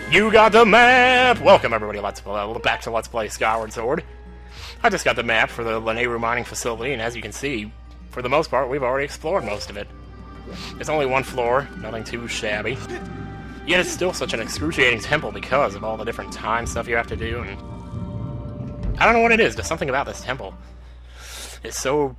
You got the map! Welcome everybody back to Let's Play Skyward Sword. I just got the map for the Lanayru mining facility, and as you can see, for the most part, we've already explored most of it. It's only one floor, nothing too shabby. Yet it's still such an excruciating temple because of all the different time stuff you have to do, and I don't know what it is, just something about this temple. It's so...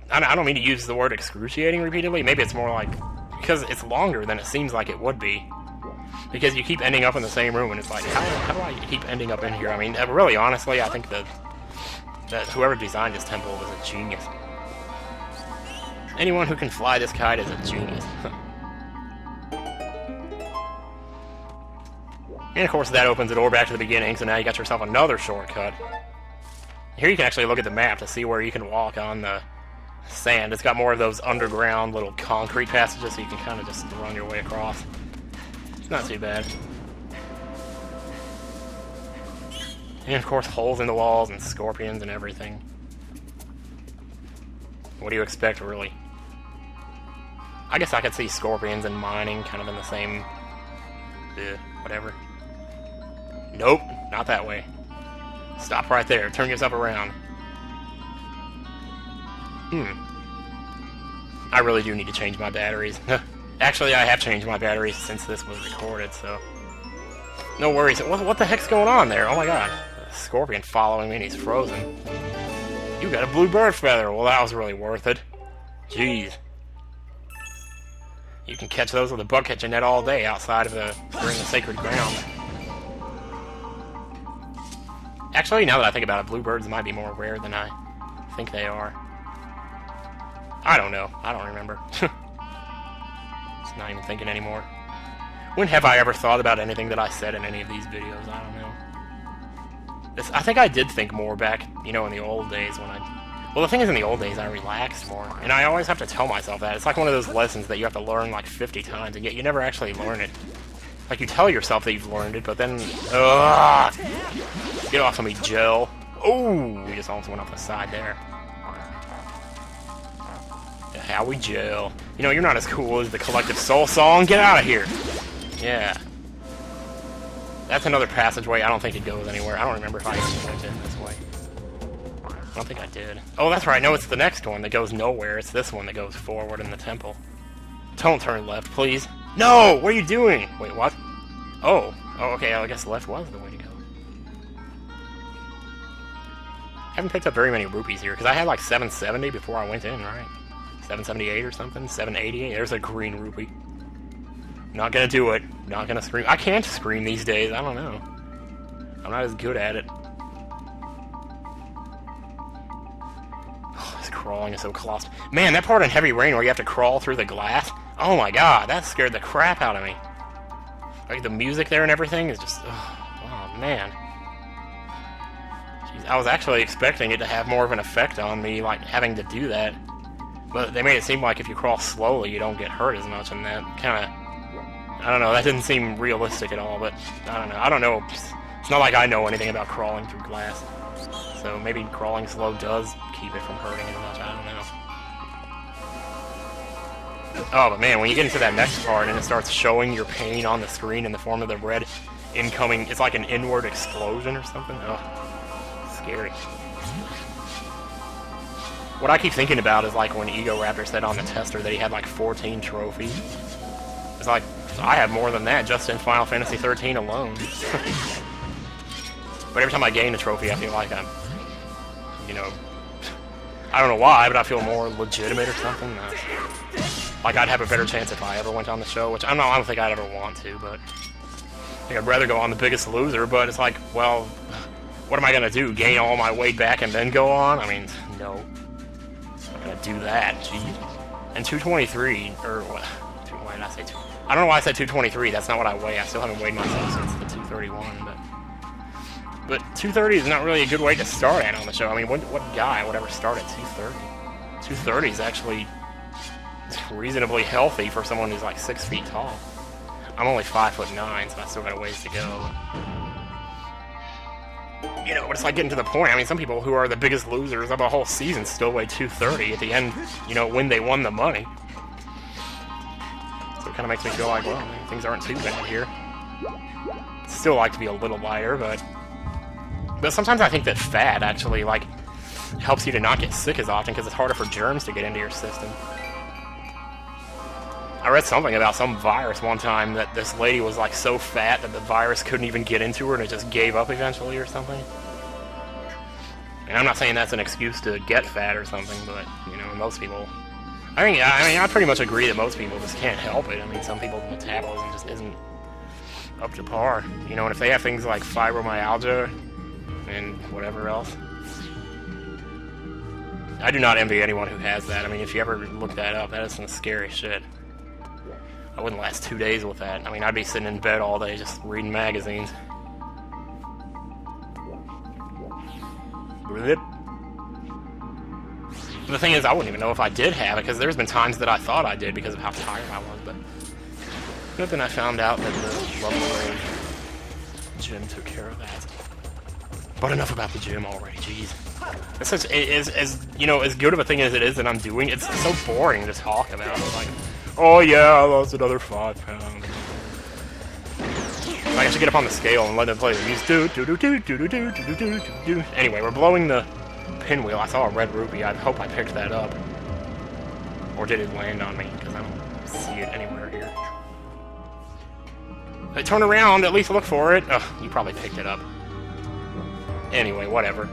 I don't mean to use the word excruciating repeatedly, maybe it's more like... because it's longer than it seems like it would be. Because you keep ending up in the same room, and it's like, how do I keep ending up in here? I mean, really, honestly, I think that whoever designed this temple was a genius. Anyone who can fly this kite is a genius. And of course, that opens the door back to the beginning, so now you got yourself another shortcut. Here you can actually look at the map to see where you can walk on the sand. It's got more of those underground little concrete passages, so you can kind of just run your way across. It's not too bad. And of course, holes in the walls and scorpions and everything. What do you expect, really? I guess I could see scorpions and mining kind of in the same... whatever. Nope, not that way. Stop right there. Turn yourself around. I really do need to change my batteries. Actually, I have changed my batteries since this was recorded, so... no worries. What the heck's going on there? Oh my god. A scorpion following me and he's frozen. You got a blue bird feather. Well, that was really worth it. Jeez. You can catch those with a bug catching net all day outside of the sacred ground. Actually, now that I think about it, bluebirds might be more rare than I think they are. I don't know. I don't remember. It's not even thinking anymore. When have I ever thought about anything that I said in any of these videos? I don't know. I think I did think more back, you know, in the old days when I... well, the thing is, in the old days, I relaxed more. And I always have to tell myself that. It's like one of those lessons that you have to learn like 50 times, and yet you never actually learn it. Like, you tell yourself that you've learned it, but then... ugh! Get off of me, Jill. Oh, we just almost went off the side there. How we gel. You know, you're not as cool as the Collective Soul song. Get out of here! Yeah. That's another passageway. I don't think it goes anywhere. I don't remember if I went in this way. I don't think I did. Oh, that's right. No, it's the next one that goes nowhere. It's this one that goes forward in the temple. Don't turn left, please. No! What are you doing? Wait, what? Oh. Oh, okay. I guess left was the way to go. I haven't picked up very many rupees here, because I had like 770 before I went in, right? 778 or something? 788? There's a green rupee. Not gonna do it. Not gonna scream. I can't scream these days. I don't know. I'm not as good at it. Oh, this crawling is so colossal. Man, that part in Heavy Rain where you have to crawl through the glass. Oh my god, that scared the crap out of me. Like, the music there and everything is just... oh, man. Jeez, I was actually expecting it to have more of an effect on me, like, having to do that. But they made it seem like if you crawl slowly, you don't get hurt as much, and that kind of... I don't know, that didn't seem realistic at all, but I don't know. I don't know. It's not like I know anything about crawling through glass. So maybe crawling slow does keep it from hurting as much. I don't know. Oh, but man, when you get into that next part and it starts showing your pain on the screen in the form of the red incoming... it's like an inward explosion or something. Oh, scary. What I keep thinking about is like when Ego Raptor said on the tester that he had like 14 trophies. It's like, I have more than that just in Final Fantasy 13 alone. But every time I gain a trophy, I feel like I'm, you know, I don't know why, but I feel more legitimate or something. Like I'd have a better chance if I ever went on the show, which I don't think I'd ever want to, but I think I'd rather go on The Biggest Loser, but it's like, well, what am I going to do? Gain all my weight back and then go on? I mean, no. I'm not going to do that, jeez. And 223, or what? Why did I say 2? I don't know why I said 223, that's not what I weigh. I still haven't weighed myself since the 231, but 230 is not really a good way to start at on the show. I mean, what guy would ever start at 230? 230 is actually reasonably healthy for someone who's like 6 feet tall. I'm only 5'9", so I still got a ways to go. You know, but it's like getting to the point. I mean, some people who are the biggest losers of a whole season still weigh 230 at the end, you know, when they won the money. So it kind of makes me feel like, well, things aren't too bad here. Still like to be a little lighter, but sometimes I think that fat actually, like, helps you to not get sick as often because it's harder for germs to get into your system. I read something about some virus one time that this lady was, like, so fat that the virus couldn't even get into her and it just gave up eventually or something. And I'm not saying that's an excuse to get fat or something, but, you know, most people... I pretty much agree that most people just can't help it. I mean, some people's metabolism just isn't up to par. You know, and if they have things like fibromyalgia and whatever else... I do not envy anyone who has that. I mean, if you ever look that up, that is some scary shit. I wouldn't last 2 days with that. I mean, I'd be sitting in bed all day just reading magazines. The thing is, I wouldn't even know if I did have it, because there's been times that I thought I did because of how tired I was, but... Good thing I found out that the lovely gym took care of that. But enough about the gym already, jeez. It's such, as you know, as good of a thing as it is that I'm doing, it's so boring to talk about. Like, oh yeah, I lost another 5 pounds. Like, I should get up on the scale and let them play the music. Anyway, we're blowing the pinwheel. I saw a red rupee. I hope I picked that up. Or did it land on me? Because I don't see it anywhere here. Hey, turn around, at least look for it. Ugh, you probably picked it up. Anyway, whatever.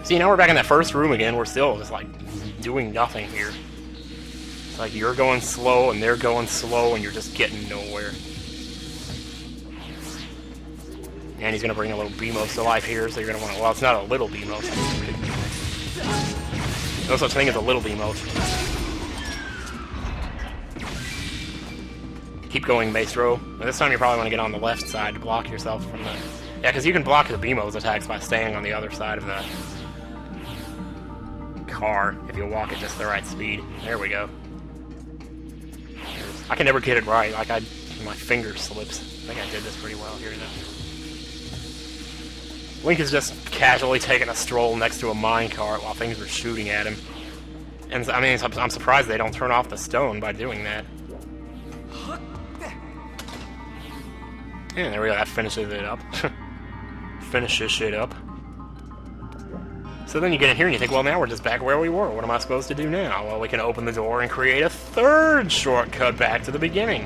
See, now we're back in that first room again. We're still just, like, doing nothing here. It's like you're going slow and they're going slow and you're just getting nowhere. And he's going to bring a little BMOS to life here, so you're going to want to... Well, it's not a little BMOS. No such thing as a little BMOS. Keep going, Maestro. This time you probably want to get on the left side to block yourself from the... Yeah, because you can block the BMOS attacks by staying on the other side of the car if you walk at just the right speed. There we go. I can never get it right. Like, my finger slips. I think I did this pretty well here, though. Link is just casually taking a stroll next to a minecart while things are shooting at him. And, I mean, I'm surprised they don't turn off the stone by doing that. Yeah, there we go. That finishes it up. Finishes shit up. So then you get in here and you think, well, now we're just back where we were. What am I supposed to do now? Well, we can open the door and create a third shortcut back to the beginning.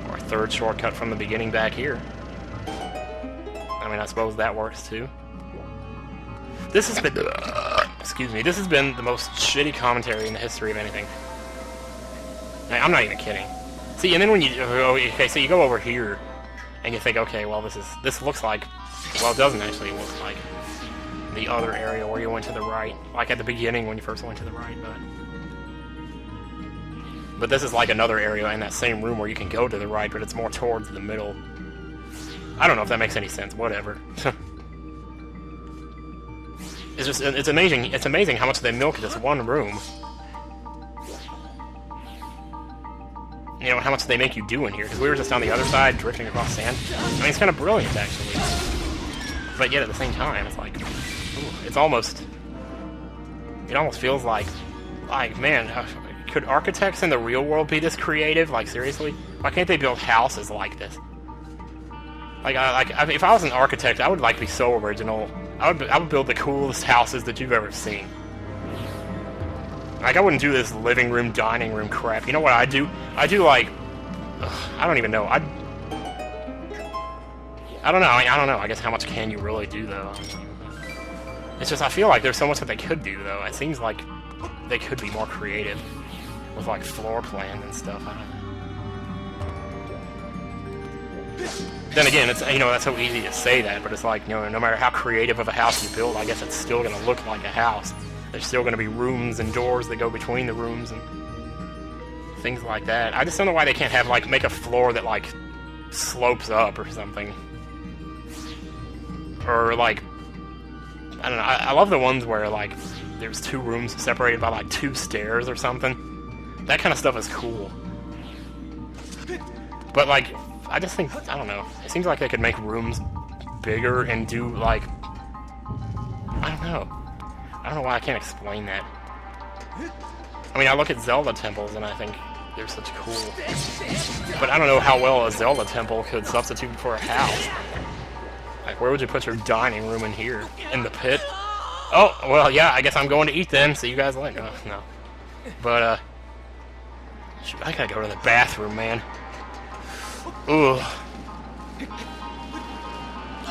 Or a third shortcut from the beginning back here. I mean, I suppose that works too. This has been... excuse me. This has been the most shitty commentary in the history of anything. I'm not even kidding. See, and then when you... Okay, so you go over here and you think, okay, well, this looks like... Well, it doesn't actually look like the other area where you went to the right. Like at the beginning when you first went to the right, but this is like another area in that same room where you can go to the right, but it's more towards the middle. I don't know if that makes any sense. Whatever. It's amazing. It's amazing how much they milk this one room. You know, how much they make you do in here, because we were just on the other side, drifting across sand. I mean, it's kind of brilliant, actually. But yet, at the same time, it's like... Ooh, it's almost... It almost feels like... Like, man, could architects in the real world be this creative? Like, seriously? Why can't they build houses like this? Like, if I was an architect, I would, like, be so original. I would build the coolest houses that you've ever seen. Like, I wouldn't do this living room, dining room crap. You know what I do? I do, like... I don't even know. I don't know. I don't know. I guess how much can you really do, though? It's just, I feel like there's so much that they could do, though. It seems like they could be more creative with, like, floor plans and stuff. I don't know. Then again, it's, you know, that's so easy to say that, but it's like, you know, no matter how creative of a house you build, I guess it's still going to look like a house. There's still going to be rooms and doors that go between the rooms and things like that. I just don't know why they can't have, like, make a floor that, like, slopes up or something. Or, like, I don't know, I love the ones where, like, there's 2 rooms separated by, like, 2 stairs or something. That kind of stuff is cool. But, like, I just think, I don't know, it seems like they could make rooms bigger and do, like, I don't know. I don't know why I can't explain that. I mean, I look at Zelda temples and I think they're such cool. but I don't know how well a Zelda temple could substitute for a house. Like, where would you put your dining room in here? In the pit? Oh, well, yeah, I guess I'm going to eat then. See you guys later. No. But, shoot, I gotta go to the bathroom, man. Ugh.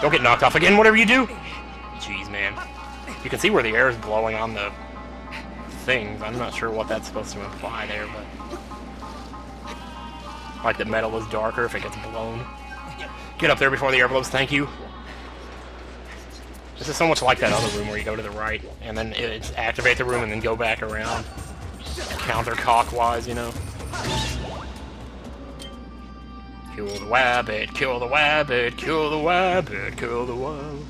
Don't get knocked off again, whatever you do! Jeez, man. You can see where the air is blowing on the things. I'm not sure what that's supposed to imply there, but... Like the metal is darker if it gets blown. Get up there before the air blows, thank you. This is so much like that other room where you go to the right, and then it activate the room and then go back around. Counter-clockwise, you know? Kill the wabbit, kill the wabbit, kill the wabbit, kill the wabbit.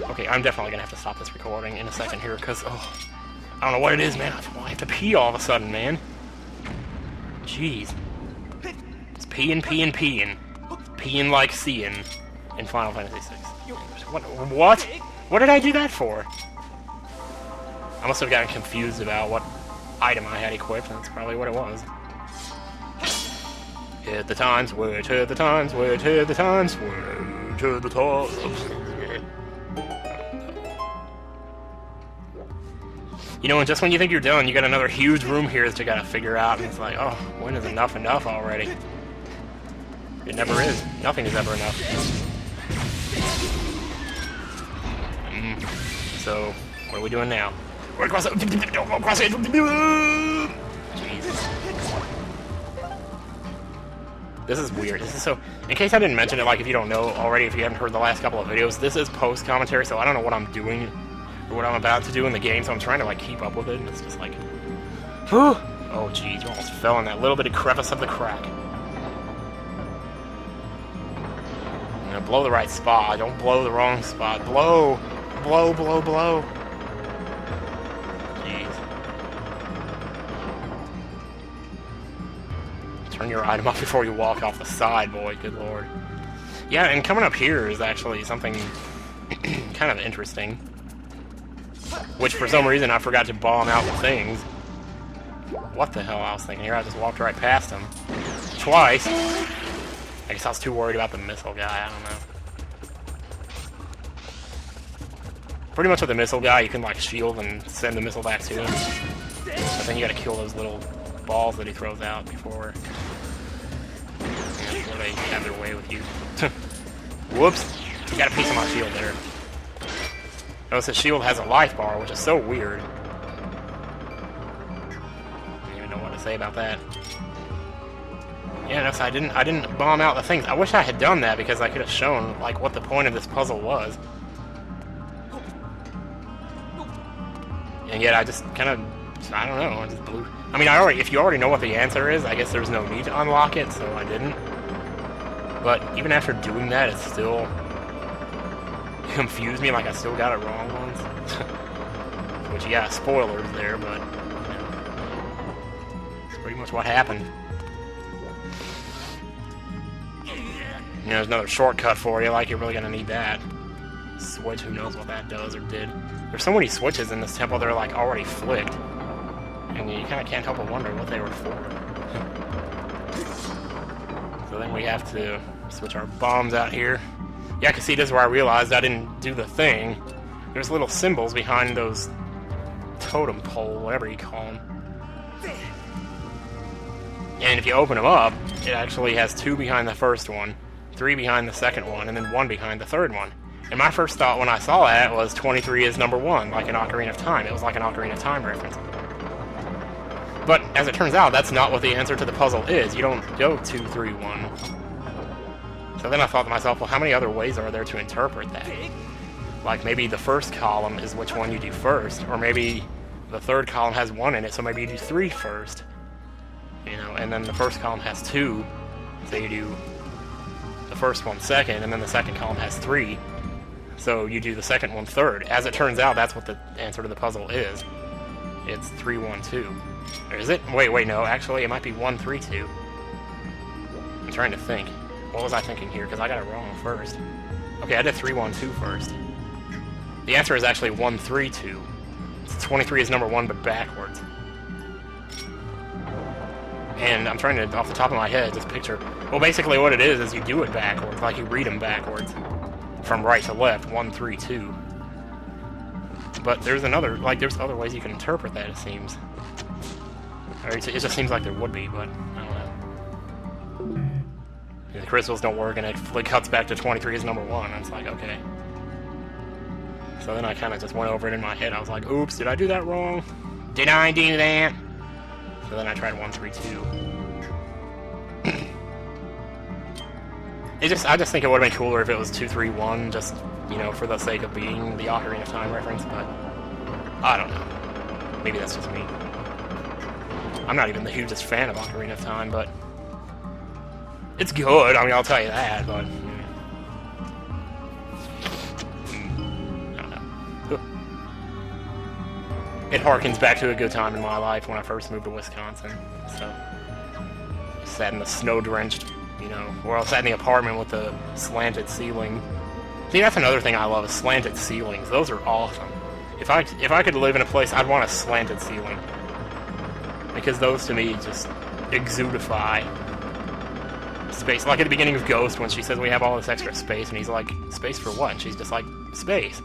Okay, I'm definitely gonna have to stop this recording in a second here, because, oh, I don't know what it is, man. I have to pee all of a sudden, man. Jeez. It's peeing. Peeing like seeing in Final Fantasy VI. What? What did I do that for? I must have gotten confused about what item I had equipped, and that's probably what it was. Hit the times, word to the times, word to the times, word to the times. You know, and just when you think you're done, you got another huge room here that you gotta figure out, and it's like, oh, when is enough already? It never is. Nothing is ever enough. So, what are we doing now? We're across it! Don't go across it! Jesus. This is weird. This is so... In case I didn't mention it, like, if you don't know already, if you haven't heard the last couple of videos, this is post-commentary, so I don't know what I'm doing or what I'm about to do in the game, so I'm trying to, like, keep up with it, and it's just like... Whew! Oh, jeez, you almost fell in that little bit of crevice of the crack. I'm gonna blow the right spot. Don't blow the wrong spot. Blow! Blow, blow, blow. Jeez. Turn your item off before you walk off the side, boy. Good lord. Yeah, and coming up here is actually something kind of interesting. Which, for some reason, I forgot to bomb out the things. What the hell I was thinking here? I just walked right past him. Twice. I guess I was too worried about the missile guy. I don't know. Pretty much with the missile guy, you can, like, shield and send the missile back to him. But then you gotta kill those little balls that he throws out before they have their way with you. Whoops! You got a piece of my shield there. Notice the shield has a life bar, which is so weird. I don't even know what to say about that. Yeah, notice I didn't bomb out the things. I wish I had done that because I could have shown, like, what the point of this puzzle was. And yet I just kind of, I don't know, I just blew. I mean, if you already know what the answer is, I guess there's no need to unlock it, so I didn't. But even after doing that, it still confused me, like I still got it wrong once. Which, yeah, spoilers there, but, you know, it's pretty much what happened. You know, there's another shortcut for you, like you're really gonna need that. Switch, who knows what that does or did. There's so many switches in this temple that are, like, already flicked. And you kind of can't help but wonder what they were for. So then we have to switch our bombs out here. Yeah, because see, this is where I realized I didn't do the thing. There's little symbols behind those totem pole, whatever you call them. And if you open them up, it actually has 2 behind the first one, 3 behind the second one, and then 1 behind the third one. And my first thought when I saw that was 23 is number 1, like an Ocarina of Time. It was like an Ocarina of Time reference. But, as it turns out, that's not what the answer to the puzzle is. You don't go 2, 3, 1. So then I thought to myself, well, how many other ways are there to interpret that? Like, maybe the first column is which one you do first, or maybe the third column has 1 in it, so maybe you do 3 first. You know, and then the first column has 2, so you do the first one second, and then the second column has 3. So you do the second one third. As it turns out, that's what the answer to the puzzle is. It's 3, 1, 2. Or is it? Wait, no. Actually, it might be 1, 3, 2. I'm trying to think. What was I thinking here? Because I got it wrong first. Okay, I did 3, 1, 2 first. The answer is actually 1, 3, 2. 23 is number 1, but backwards. And I'm trying to, off the top of my head, just picture... Well, basically what it is you do it backwards, like you read them backwards. From right to left, 1, 3, 2. But there's another, like, there's other ways you can interpret that, it seems. Or it just seems like there would be, but I don't know. The crystals don't work, and it cuts back to 23 as number 1, and it's like, okay. So then I kind of just went over it in my head. I was like, oops, did I do that wrong? Did I do that? So then I tried 1, 3, 2. I just think it would have been cooler if it was 2, 3, 1, just, you know, for the sake of being the Ocarina of Time reference, but I don't know. Maybe that's just me. I'm not even the hugest fan of Ocarina of Time, but it's good. I mean, I'll tell you that, but I don't know. It harkens back to a good time in my life when I first moved to Wisconsin. So, sat in the snow-drenched, you know, or I sat in the apartment with the slanted ceiling. See, that's another thing I love, is slanted ceilings. Those are awesome. If I could live in a place, I'd want a slanted ceiling. Because those, to me, just exudify space. Like at the beginning of Ghost, when she says we have all this extra space, and he's like, space for what? And she's just like, space.